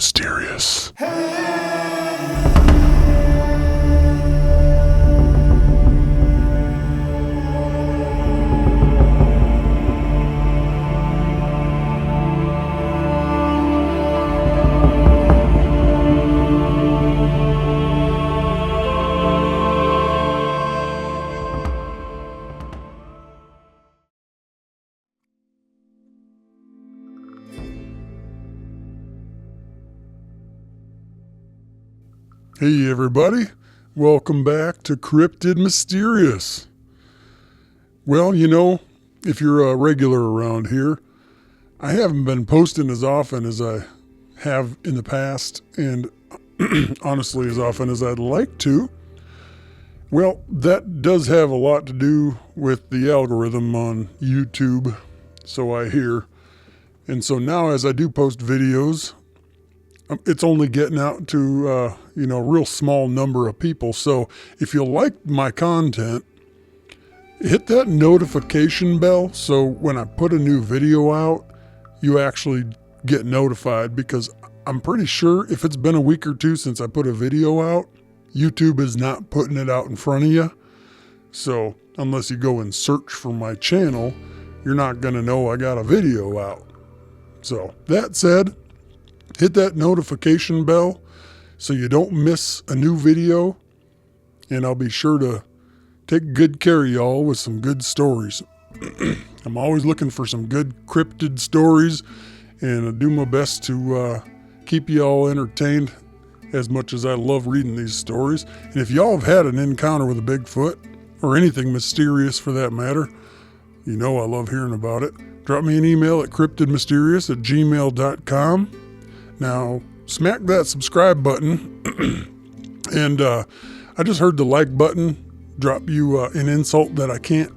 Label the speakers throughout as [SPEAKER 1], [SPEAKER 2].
[SPEAKER 1] Mysterious. Hey everybody, welcome back to Cryptid Mysterious. Well, if you're a regular around here, I haven't been posting as often as I have in the past, and honestly as often as I'd like to. Well, that does have a lot to do with the algorithm on YouTube, so I hear. And so now as I do post videos, it's only getting out to, a real small number of people. So if you like my content, hit that notification bell so when I put a new video out, you actually get notified, because I'm pretty sure if it's been a week or two since I put a video out, YouTube is not putting it out in front of you. So unless you go and search for my channel, you're not going to know I got a video out. So that said, hit that notification bell so you don't miss a new video, and I'll be sure to take good care of y'all with some good stories. I'm always looking for some good cryptid stories, and I do my best to keep y'all entertained as much as I love reading these stories. And if y'all have had an encounter with a Bigfoot, or anything mysterious for that matter, I love hearing about it. Drop me an email at cryptidmysterious@gmail.com. Now, smack that subscribe button, and I just heard the like button drop you an insult that I can't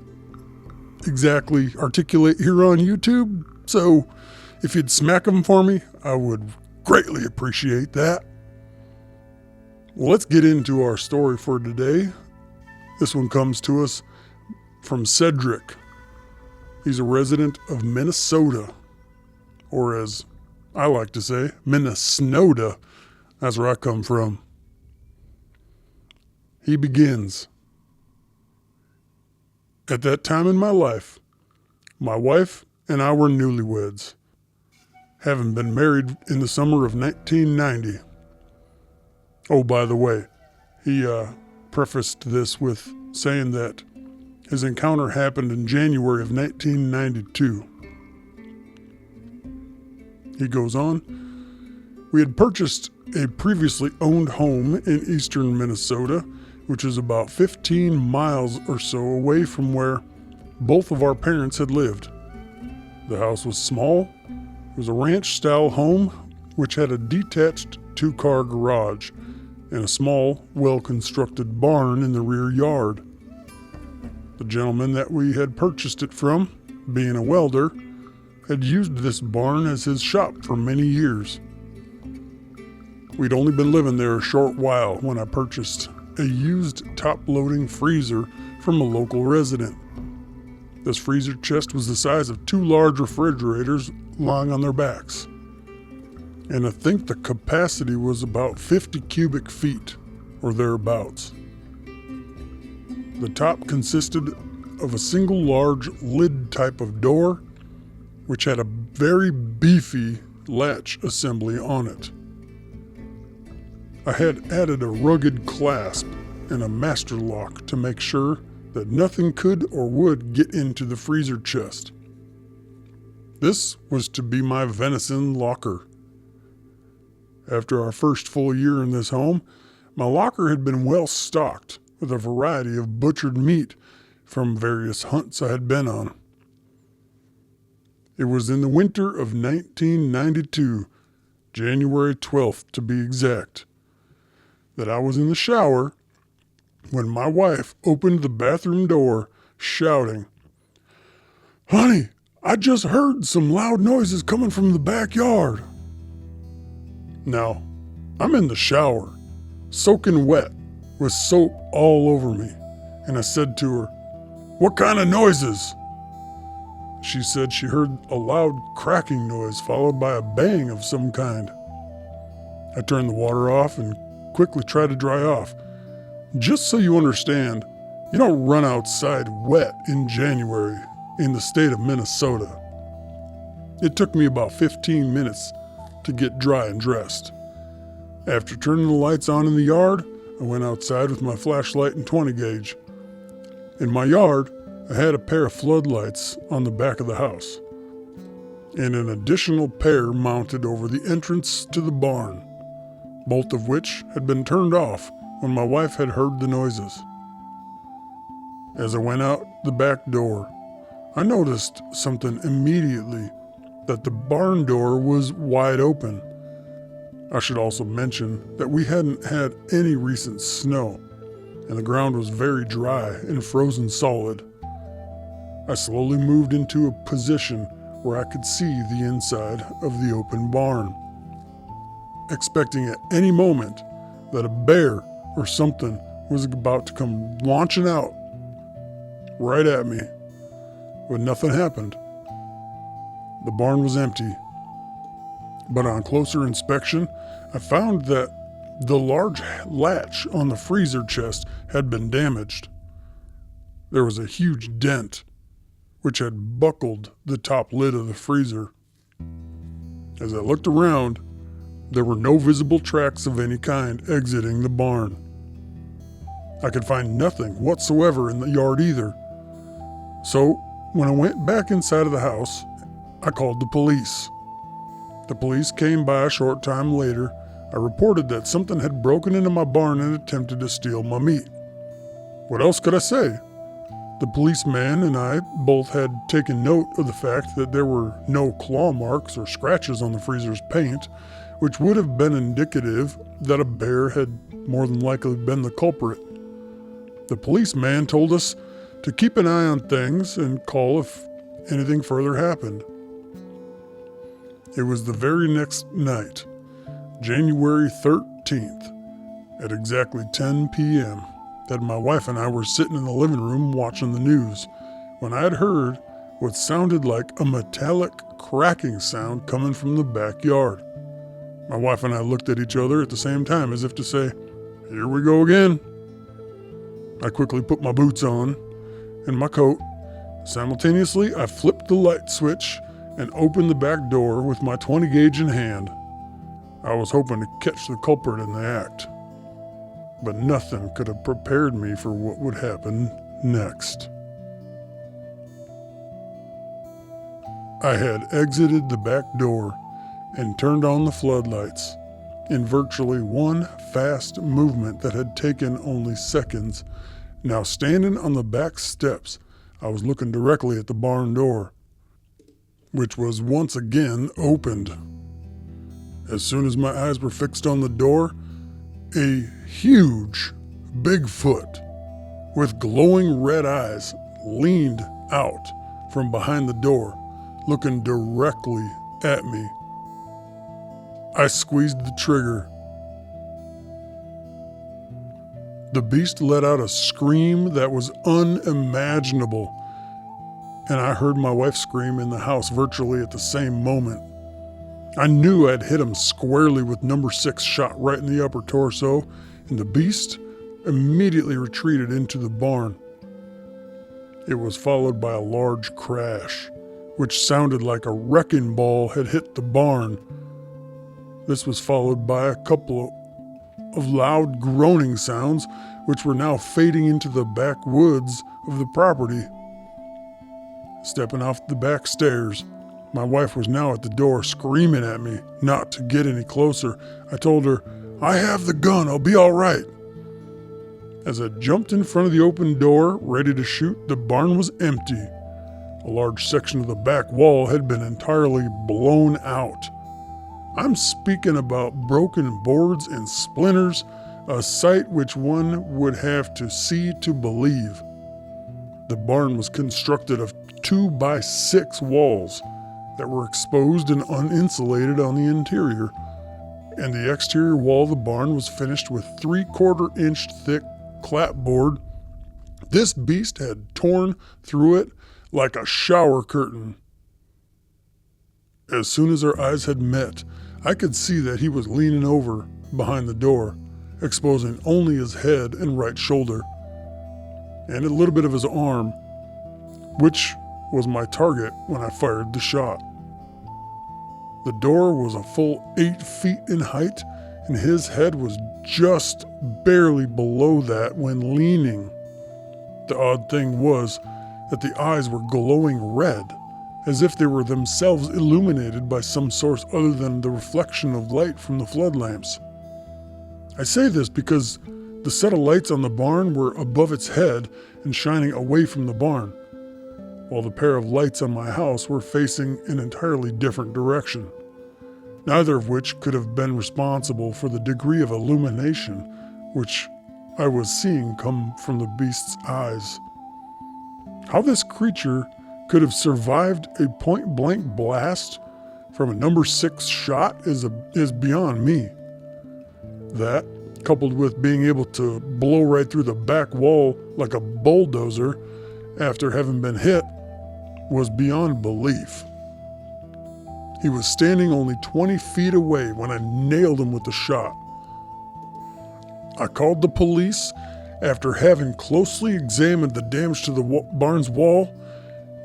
[SPEAKER 1] exactly articulate here on YouTube, so if you'd smack them for me, I would greatly appreciate that. Well, let's get into our story for today. This one comes to us from Cedric. He's a resident of Minnesota, or as I like to say, Minnesota. That's where I come from. He begins. At that time in my life, my wife and I were newlyweds, having been married in the summer of 1990. Oh, by the way, he prefaced this with saying that his encounter happened in January of 1992. He goes on, we had purchased a previously owned home in eastern Minnesota, which is about 15 miles or so away from where both of our parents had lived. The house was small. It was a ranch-style home, which had a detached 2-car garage and a small, well-constructed barn in the rear yard. The gentleman that we had purchased it from, being a welder, had used this barn as his shop for many years. We'd only been living there a short while when I purchased a used top-loading freezer from a local resident. This freezer chest was the size of 2 large refrigerators lying on their backs, and I think the capacity was about 50 cubic feet, or thereabouts. The top consisted of a single large lid type of door, which had a very beefy latch assembly on it. I had added a rugged clasp and a master lock to make sure that nothing could or would get into the freezer chest. This was to be my venison locker. After our first full year in this home, my locker had been well stocked with a variety of butchered meat from various hunts I had been on. It was in the winter of 1992, January 12th to be exact, that I was in the shower when my wife opened the bathroom door shouting, "Honey, I just heard some loud noises coming from the backyard." Now, I'm in the shower, soaking wet with soap all over me, and I said to her, "What kind of noises?" She said she heard a loud cracking noise followed by a bang of some kind. I turned the water off and quickly tried to dry off. Just so you understand, you don't run outside wet in January in the state of Minnesota. It took me about 15 minutes to get dry and dressed. After turning the lights on in the yard, I went outside with my flashlight and 20 gauge. In my yard, I had a pair of floodlights on the back of the house, and an additional pair mounted over the entrance to the barn, both of which had been turned off when my wife had heard the noises. As I went out the back door, I noticed something immediately, that the barn door was wide open. I should also mention that we hadn't had any recent snow, and the ground was very dry and frozen solid. I slowly moved into a position where I could see the inside of the open barn, expecting at any moment that a bear or something was about to come launching out right at me, but nothing happened. The barn was empty, but on closer inspection, I found that the large latch on the freezer chest had been damaged. There was a huge dent, which had buckled the top lid of the freezer. As I looked around, there were no visible tracks of any kind exiting the barn. I could find nothing whatsoever in the yard either. So, when I went back inside of the house, I called the police. The police came by a short time later. I reported that something had broken into my barn and attempted to steal my meat. What else could I say? The policeman and I both had taken note of the fact that there were no claw marks or scratches on the freezer's paint, which would have been indicative that a bear had more than likely been the culprit. The policeman told us to keep an eye on things and call if anything further happened. It was the very next night, January 13th, at exactly 10 p.m., that my wife and I were sitting in the living room watching the news when I had heard what sounded like a metallic cracking sound coming from the backyard. My wife and I looked at each other at the same time as if to say, "Here we go again." I quickly put my boots on and my coat. Simultaneously, I flipped the light switch and opened the back door with my 20 gauge in hand. I was hoping to catch the culprit in the act, but nothing could have prepared me for what would happen next. I had exited the back door and turned on the floodlights in virtually one fast movement that had taken only seconds. Now standing on the back steps, I was looking directly at the barn door, which was once again opened. As soon as my eyes were fixed on the door, a huge Bigfoot with glowing red eyes leaned out from behind the door, looking directly at me. I squeezed the trigger. The beast let out a scream that was unimaginable, and I heard my wife scream in the house virtually at the same moment. I knew I'd hit him squarely with number 6 shot right in the upper torso, and the beast immediately retreated into the barn. It was followed by a large crash, which sounded like a wrecking ball had hit the barn. This was followed by a couple of loud groaning sounds, which were now fading into the backwoods of the property. Stepping off the back stairs, my wife was now at the door screaming at me not to get any closer. I told her, "I have the gun, I'll be all right." As I jumped in front of the open door, ready to shoot, the barn was empty. A large section of the back wall had been entirely blown out. I'm speaking about broken boards and splinters, a sight which one would have to see to believe. The barn was constructed of 2x6 walls that were exposed and uninsulated on the interior, and the exterior wall of the barn was finished with 3/4 inch thick clapboard. This beast had torn through it like a shower curtain. As soon as our eyes had met, I could see that he was leaning over behind the door, exposing only his head and right shoulder, and a little bit of his arm, which was my target when I fired the shot. The door was a full 8 feet in height, and his head was just barely below that when leaning. The odd thing was that the eyes were glowing red, as if they were themselves illuminated by some source other than the reflection of light from the flood lamps. I say this because the set of lights on the barn were above its head and shining away from the barn, while the pair of lights on my house were facing an entirely different direction, neither of which could have been responsible for the degree of illumination which I was seeing come from the beast's eyes. How this creature could have survived a point-blank blast from a number 6 shot is beyond me. That, coupled with being able to blow right through the back wall like a bulldozer after having been hit, was beyond belief. He was standing only 20 feet away when I nailed him with the shot. I called the police after having closely examined the damage to the barn's wall,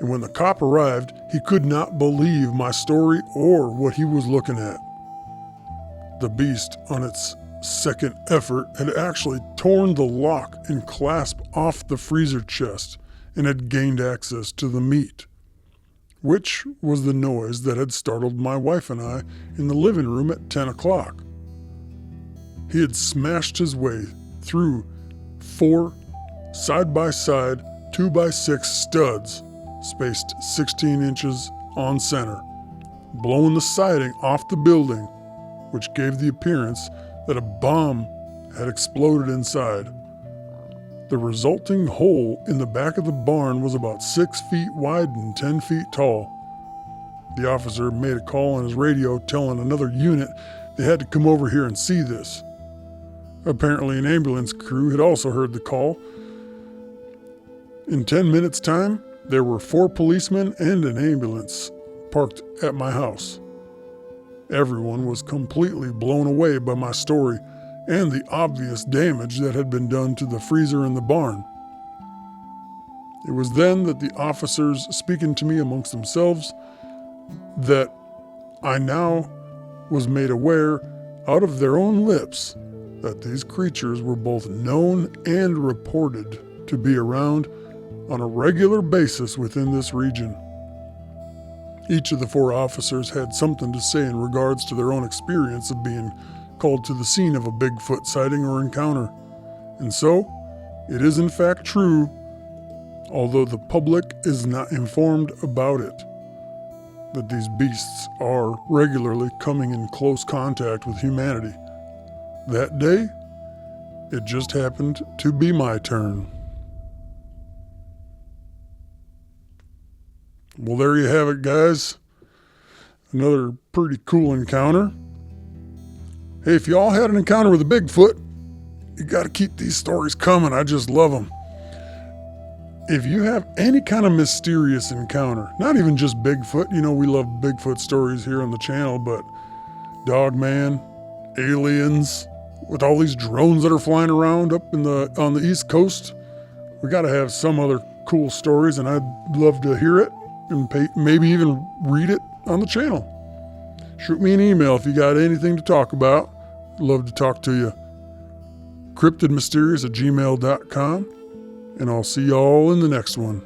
[SPEAKER 1] and when the cop arrived, he could not believe my story or what he was looking at. The beast, on its second effort, had actually torn the lock and clasp off the freezer chest and had gained access to the meat, which was the noise that had startled my wife and I in the living room at 10 o'clock. He had smashed his way through 4 side-by-side 2x6 studs, spaced 16 inches on center, blowing the siding off the building, which gave the appearance that a bomb had exploded inside. The resulting hole in the back of the barn was about 6 feet wide and 10 feet tall. The officer made a call on his radio telling another unit they had to come over here and see this. Apparently an ambulance crew had also heard the call. In 10 minutes' time, there were 4 policemen and an ambulance parked at my house. Everyone was completely blown away by my story and the obvious damage that had been done to the freezer in the barn. It was then that the officers, speaking to me amongst themselves, that I now was made aware out of their own lips that these creatures were both known and reported to be around on a regular basis within this region. Each of the 4 officers had something to say in regards to their own experience of being called to the scene of a Bigfoot sighting or encounter. And so, it is in fact true, although the public is not informed about it, that these beasts are regularly coming in close contact with humanity. That day, it just happened to be my turn. Well, there you have it, guys. Another pretty cool encounter. Hey, if y'all had an encounter with a Bigfoot, you got to keep these stories coming. I just love them. If you have any kind of mysterious encounter, not even just Bigfoot, we love Bigfoot stories here on the channel, but Dogman, aliens, with all these drones that are flying around up on the East Coast, we got to have some other cool stories, and I'd love to hear it and maybe even read it on the channel. Shoot me an email if you got anything to talk about. I'd love to talk to you. cryptidmysterious@gmail.com, and I'll see y'all in the next one.